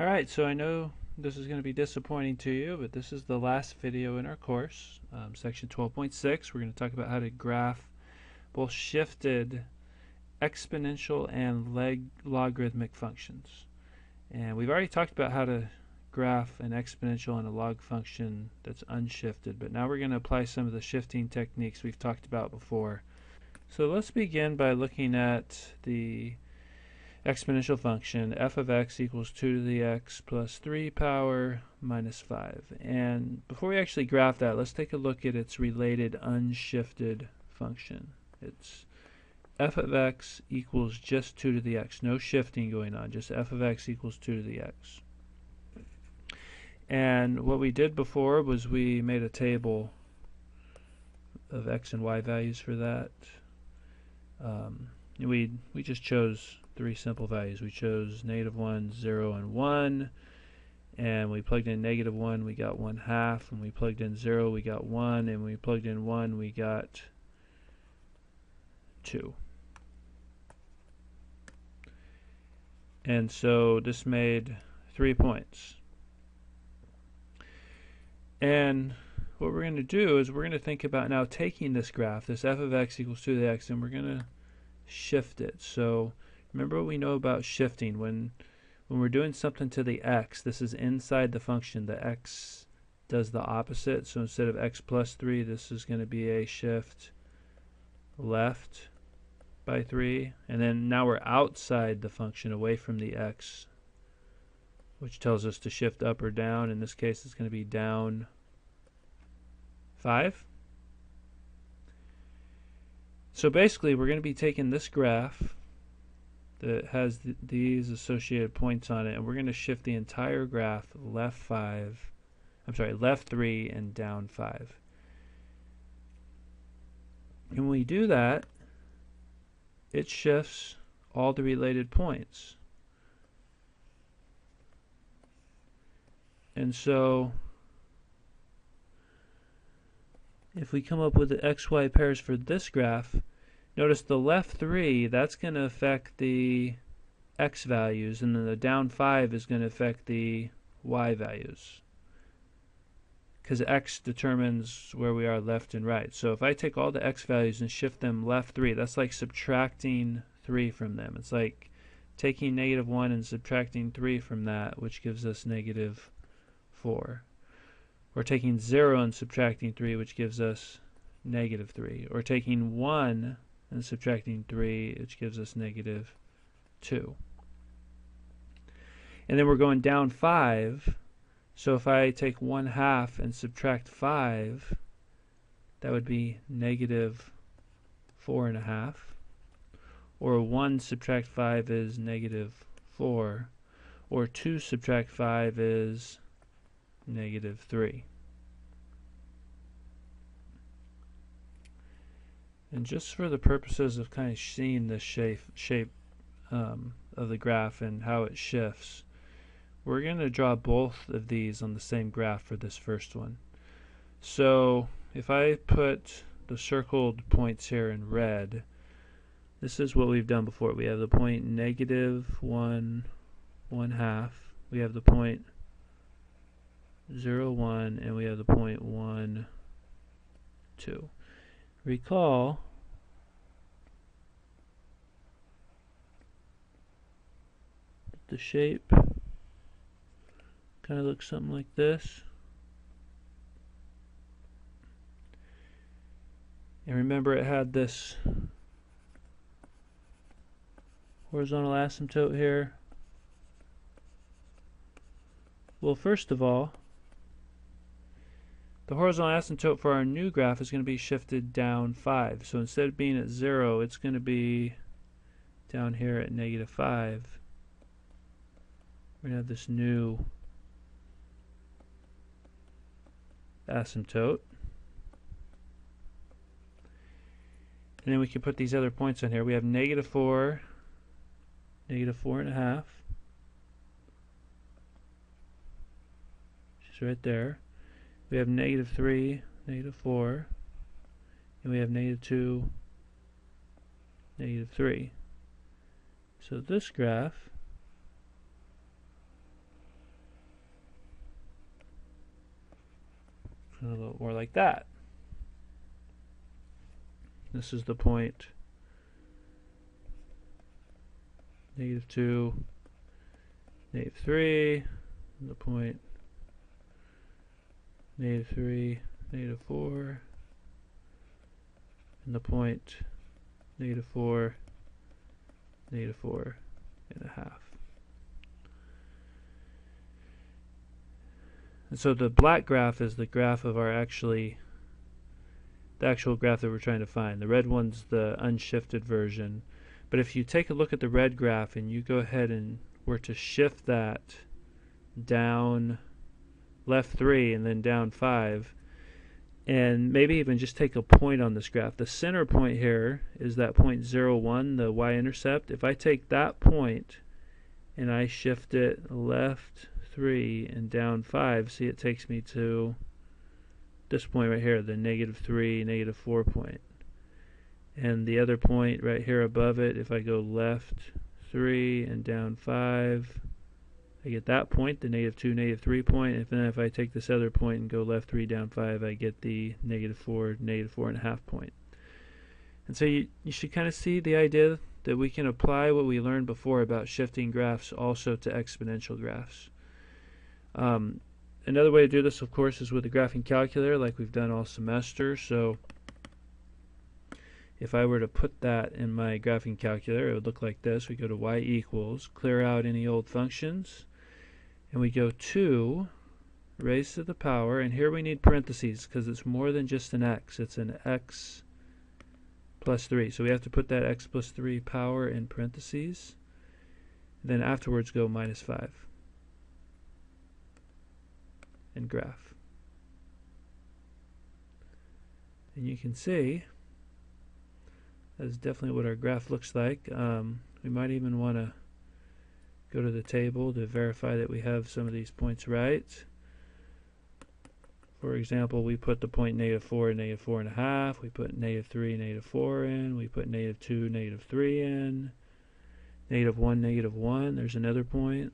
Alright, so I know this is going to be disappointing to you, but this is the last video in our course, section 12.6. We're going to talk about how to graph both shifted exponential and logarithmic functions. And we've already talked about how to graph an exponential and a log function that's unshifted, but now we're going to apply some of the shifting techniques we've talked about before. So let's begin by looking at the exponential function f of x equals 2 to the x plus 3 power minus 5. And before we actually graph that, let's take a look at its related unshifted function. It's f of x equals just 2 to the x. No shifting going on, just f of x equals 2 to the x. And what we did before was we made a table of x and y values for that. We just chose three simple values. We chose -1, 0, and 1, and we plugged in -1, we got 1/2, and we plugged in 0, we got 1, and we plugged in 1, we got 2. And so this made 3 points. And what we're going to do is we're going to think about now taking this graph, this f of x equals 2 to the x, and we're going to shift it. So remember what we know about shifting. When we're doing something to the x, this is inside the function. The x does the opposite. So instead of x plus 3, this is going to be a shift left by 3. And then now we're outside the function, away from the x, which tells us to shift up or down. In this case, it's going to be down 5. So basically, we're going to be taking this graph that has these associated points on it, and we're going to shift the entire graph left 3 and down 5. And when we do that, it shifts all the related points. And so if we come up with the xy pairs for this graph, notice the left 3, that's going to affect the x values, and then the down 5 is going to affect the y values, because x determines where we are left and right. So if I take all the x values and shift them left 3, that's like subtracting 3 from them. It's like taking -1 and subtracting 3 from that, which gives us -4. Or taking 0 and subtracting 3, which gives us -3. Or taking 1 and subtracting 3, which gives us -2. And then we're going down 5. So if I take 1/2 and subtract 5, that would be -4.5. Or 1 subtract 5 is -4. Or 2 subtract 5 is -3. And just for the purposes of kind of seeing the shape of the graph and how it shifts, we're going to draw both of these on the same graph for this first one. So if I put the circled points here in red, this is what we've done before. We have the point -1, 1/2. We have the point 0, 1, and we have the point 1, 2. Recall that the shape kind of looks something like this. And remember, it had this horizontal asymptote here. Well, first of all, the horizontal asymptote for our new graph is going to be shifted down 5. So instead of being at 0, it's going to be down here at -5. We're going to have this new asymptote. And then we can put these other points on here. We have -4, -4.5, which is right there. We have -3, -4, and we have -2, -3. So this graph and a little more like that. This is the point -2, -3, and the point -3, -4, and the point -4, -4.5. And so the black graph is the graph of the actual graph that we're trying to find. The red one's the unshifted version. But if you take a look at the red graph and you go ahead and were to shift that down left 3 and then down 5, and maybe even just take a point on this graph. The center point here is that point 0, 1, the y-intercept. If I take that point and I shift it left 3 and down 5, see, it takes me to this point right here, the -3, -4 point. And the other point right here above it, if I go left 3 and down 5, I get that point, the -2, -3 point. And then if I take this other point and go left 3 down 5, I get the -4, -4.5 point. And so you should kind of see the idea that we can apply what we learned before about shifting graphs also to exponential graphs. Another way to do this, of course, is with the graphing calculator, like we've done all semester. So if I were to put that in my graphing calculator, it would look like this. We go to y equals, clear out any old functions, and we go 2 raised to the power, and here we need parentheses because it's more than just an x. It's an x plus 3. So we have to put that x plus 3 power in parentheses. Then afterwards go -5 and graph. And you can see that's definitely what our graph looks like. We might even want to go to the table to verify that we have some of these points right. For example, we put the point -4, -4.5. We put -3, -4 in. We put -2, -3 in. -1, -1. There's another point.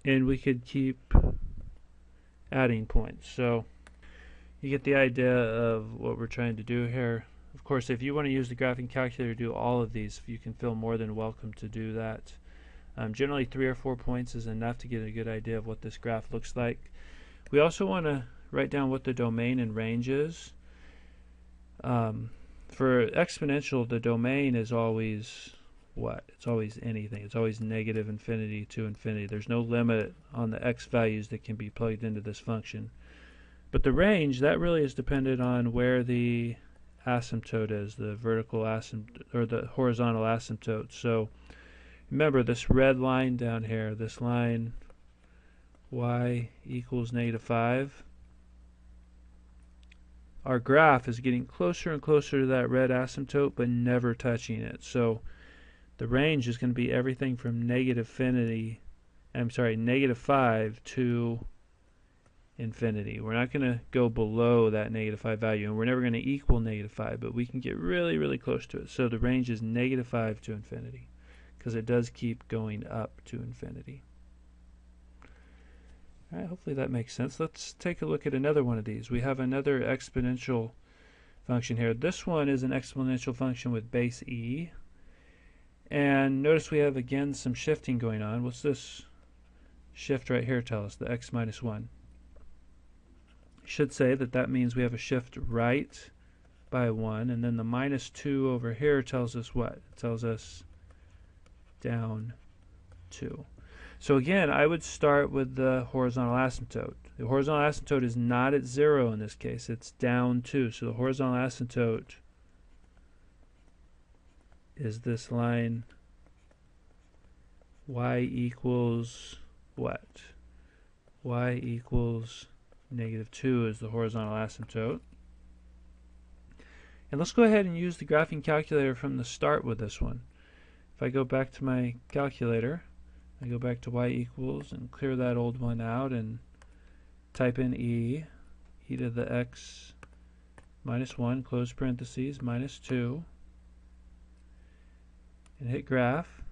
And we could keep adding points. So you get the idea of what we're trying to do here. Of course, if you want to use the graphing calculator to do all of these, you can feel more than welcome to do that. Generally 3 or 4 points is enough to get a good idea of what this graph looks like. We also want to write down what the domain and range is. For exponential, the domain is always what? It's always anything. It's always -infinity to infinity. There's no limit on the x values that can be plugged into this function. But the range, that really is dependent on where the asymptote is, the vertical asymptote or the horizontal asymptote. So remember this red line down here, this line y equals -5. Our graph is getting closer and closer to that red asymptote but never touching it. So the range is going to be everything from -5 to infinity. We're not going to go below that -5 value, and we're never going to equal -5, but we can get really, really close to it. So the range is -5 to infinity, because it does keep going up to infinity. All right, hopefully that makes sense. Let's take a look at another one of these. We have another exponential function here. This one is an exponential function with base e. And notice we have, again, some shifting going on. What's this shift right here tell us? The x minus 1. Should say that means we have a shift right by 1. And then the -2 over here tells us what? It tells us down 2. So again, I would start with the horizontal asymptote. The horizontal asymptote is not at 0 in this case. It's down 2. So the horizontal asymptote is this line y equals what? Y equals -2 is the horizontal asymptote. And let's go ahead and use the graphing calculator from the start with this one. If I go back to my calculator, I go back to y equals and clear that old one out and type in e to the x minus 1, close parentheses, -2, and hit graph.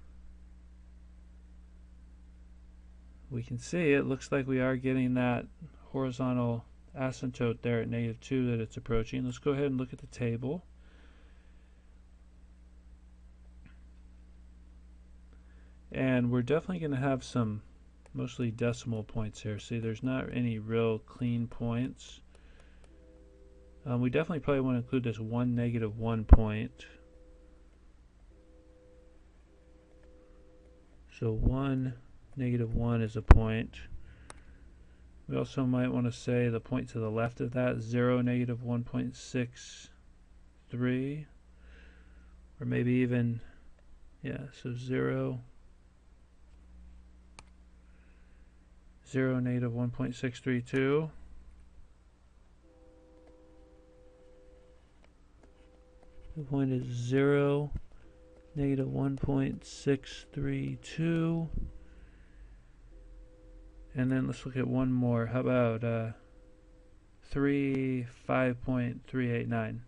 we can see it looks like we are getting that horizontal asymptote there at -2 that it's approaching. Let's go ahead and look at the table. And we're definitely going to have some mostly decimal points here. See, there's not any real clean points. We definitely probably want to include this one -1 point. So 1, -1 is a point. We also might want to say the point to the left of that, 0, -1.63. Or maybe even, yeah, so 0, 0, -1.632. The point is 0, -1.632. And then let's look at one more. How about 5.389?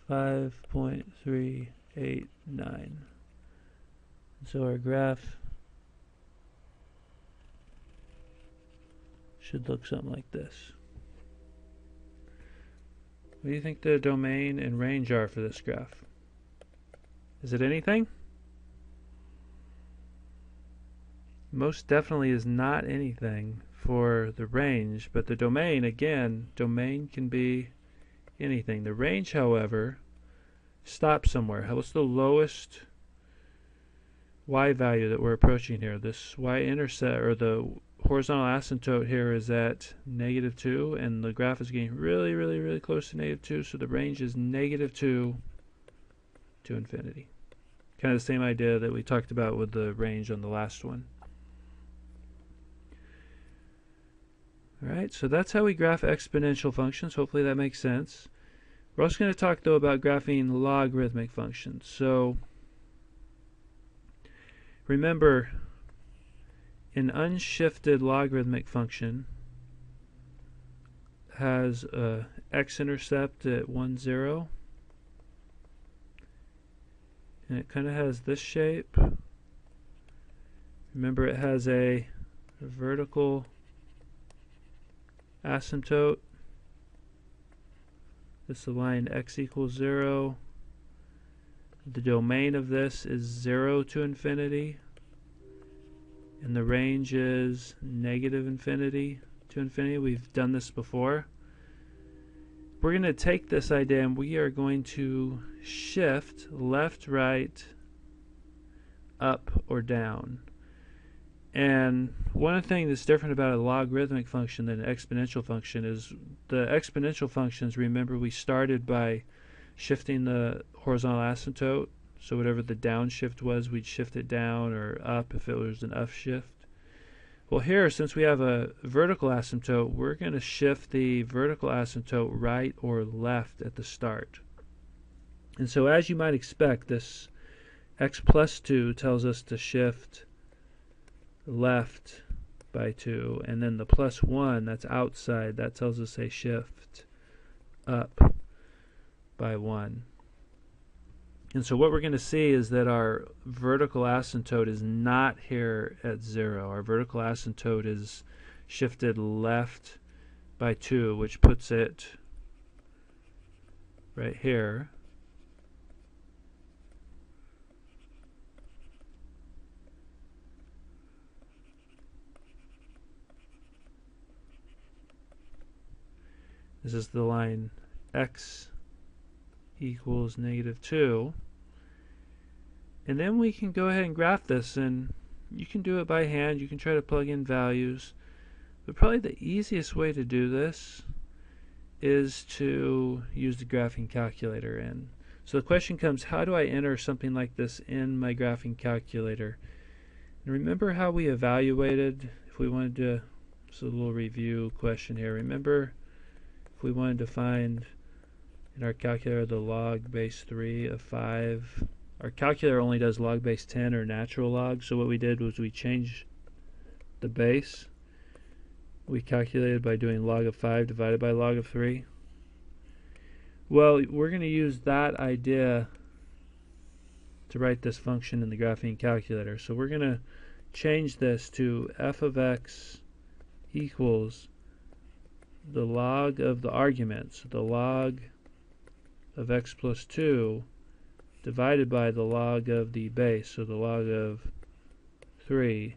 5.389. So our graph should look something like this. What do you think the domain and range are for this graph? Is it anything? Most definitely is not anything for the range, but the domain, again, domain can be anything. The range, however, stops somewhere. What's the lowest y value that we're approaching here? This y-intercept, or the horizontal asymptote here, is at -2, and the graph is getting really, really, really close to -2, so the range is -2 to infinity. Kind of the same idea that we talked about with the range on the last one. Alright, so that's how we graph exponential functions. Hopefully that makes sense. We're also going to talk, though, about graphing logarithmic functions. So remember, an unshifted logarithmic function has a x-intercept at 1, 0, and it kind of has this shape. Remember, it has a vertical asymptote. This is the line x equals 0. The domain of this is 0 to infinity, and the range is -infinity to infinity. We've done this before. We're going to take this idea and we are going to shift left, right, up, or down. And one of the things that's different about a logarithmic function than an exponential function is the exponential functions, remember, we started by shifting the horizontal asymptote. So whatever the downshift was, we'd shift it down, or up if it was an upshift. Well, here, since we have a vertical asymptote, we're going to shift the vertical asymptote right or left at the start. And so as you might expect, this x plus 2 tells us to shift left by 2, and then the plus 1, that's outside, that tells us a shift up by 1. And so what we're going to see is that our vertical asymptote is not here at 0. Our vertical asymptote is shifted left by 2, which puts it right here. This is the line x equals -2. And then we can go ahead and graph this, and you can do it by hand. You can try to plug in values. But probably the easiest way to do this is to use the graphing calculator. And so the question comes, how do I enter something like this in my graphing calculator? And remember how we evaluated, if we wanted to, so a little review question here. Remember, if we wanted to find in our calculator the log base 3 of 5, our calculator only does log base 10 or natural log, so what we did was we changed the base. We calculated by doing log of 5 divided by log of 3. Well, we're going to use that idea to write this function in the graphing calculator. So we're going to change this to f of x equals the log of the argument, so the log of x plus 2 divided by the log of the base, so the log of 3,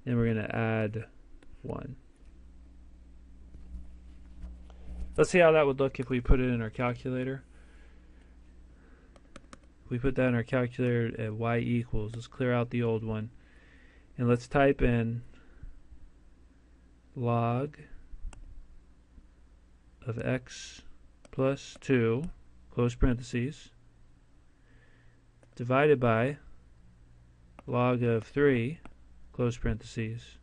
and we're going to add 1. Let's see how that would look if we put it in our calculator. If we put that in our calculator at y equals, let's clear out the old one, and let's type in log of x plus 2, close parentheses, divided by log of 3, close parentheses,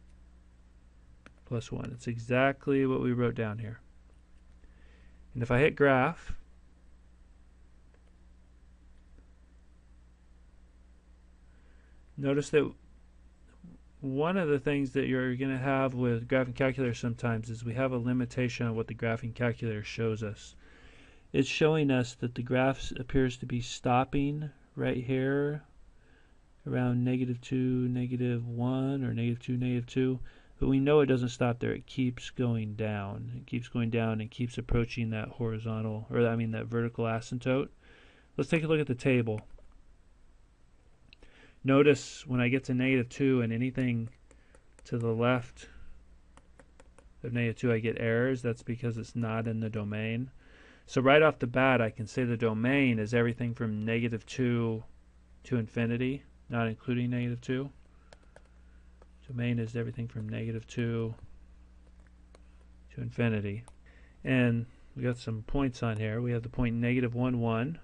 plus 1. It's exactly what we wrote down here. And if I hit graph, notice that one of the things that you're going to have with graphing calculator sometimes is we have a limitation on what the graphing calculator shows us. It's showing us that the graph appears to be stopping right here around -2, -1, or -2, -2. But we know it doesn't stop there. It keeps going down. It keeps going down and keeps approaching that horizontal, or I mean that vertical asymptote. Let's take a look at the table. Notice when I get to -2 and anything to the left of -2 I get errors. That's because it's not in the domain. So right off the bat I can say the domain is everything from -2 to infinity, not including -2. Domain is everything from -2 to infinity. And we got some points on here. We have the point -1, 1.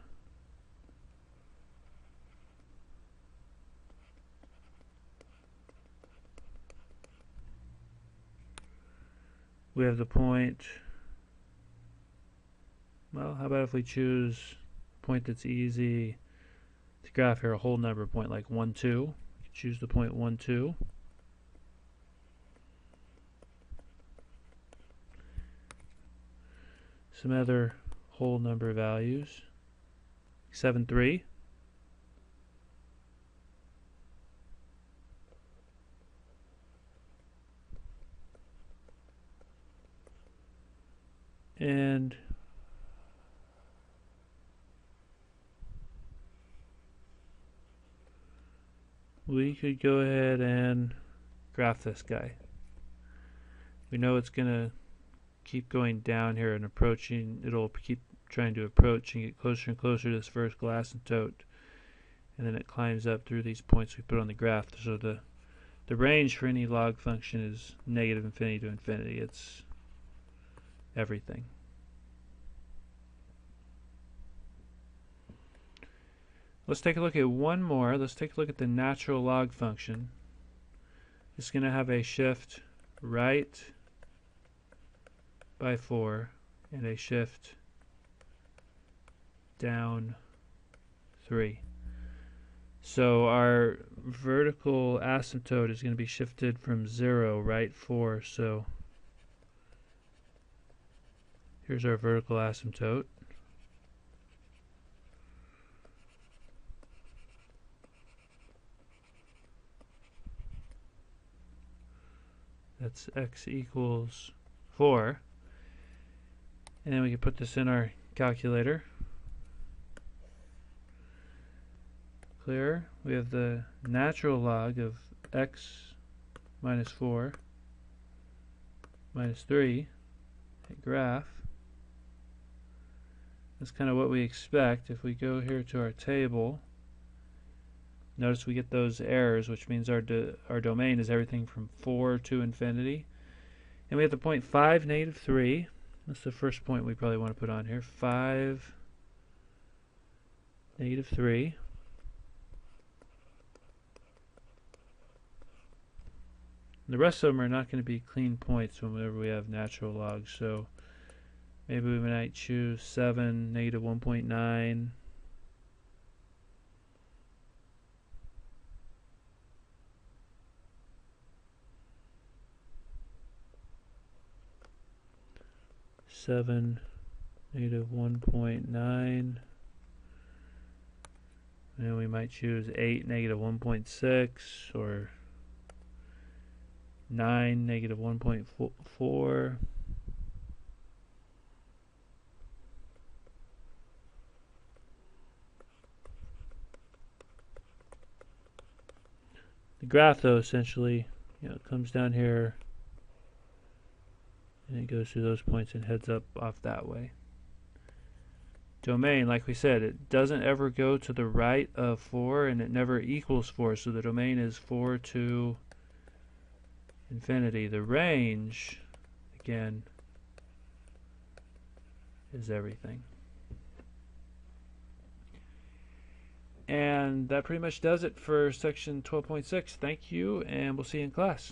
We have the point, well, how about if we choose a point that's easy to graph here, a whole number point like 1, 2. Choose the point 1, 2. Some other whole number values, 7, 3. And we could go ahead and graph this guy. We know it's going to keep going down here and approaching. It'll keep trying to approach and get closer and closer to this vertical asymptote, and then it climbs up through these points we put on the graph. So the range for any log function is -infinity to infinity. It's everything. Let's take a look at one more. Let's take a look at the natural log function. It's going to have a shift right by 4 and a shift down 3. So our vertical asymptote is going to be shifted from 0, right 4. So here's our vertical asymptote. That's x equals 4. And then we can put this in our calculator. Clear. We have the natural log of x minus 4 minus 3. Hit graph. That's kind of what we expect. If we go here to our table, notice we get those errors, which means our domain is everything from 4 to infinity. And we have the point 5, -3. That's the first point we probably want to put on here. 5, -3. The rest of them are not going to be clean points whenever we have natural logs. So maybe we might choose 7, -1.9. negative 1.9. And we might choose 8, negative 1.6, or 9, negative 1.4. The graph, though, essentially, comes down here, and it goes through those points and heads up off that way. Domain, like we said, it doesn't ever go to the right of 4, and it never equals 4, so the domain is 4 to infinity. The range, again, is everything. And that pretty much does it for section 12.6. Thank you, and we'll see you in class.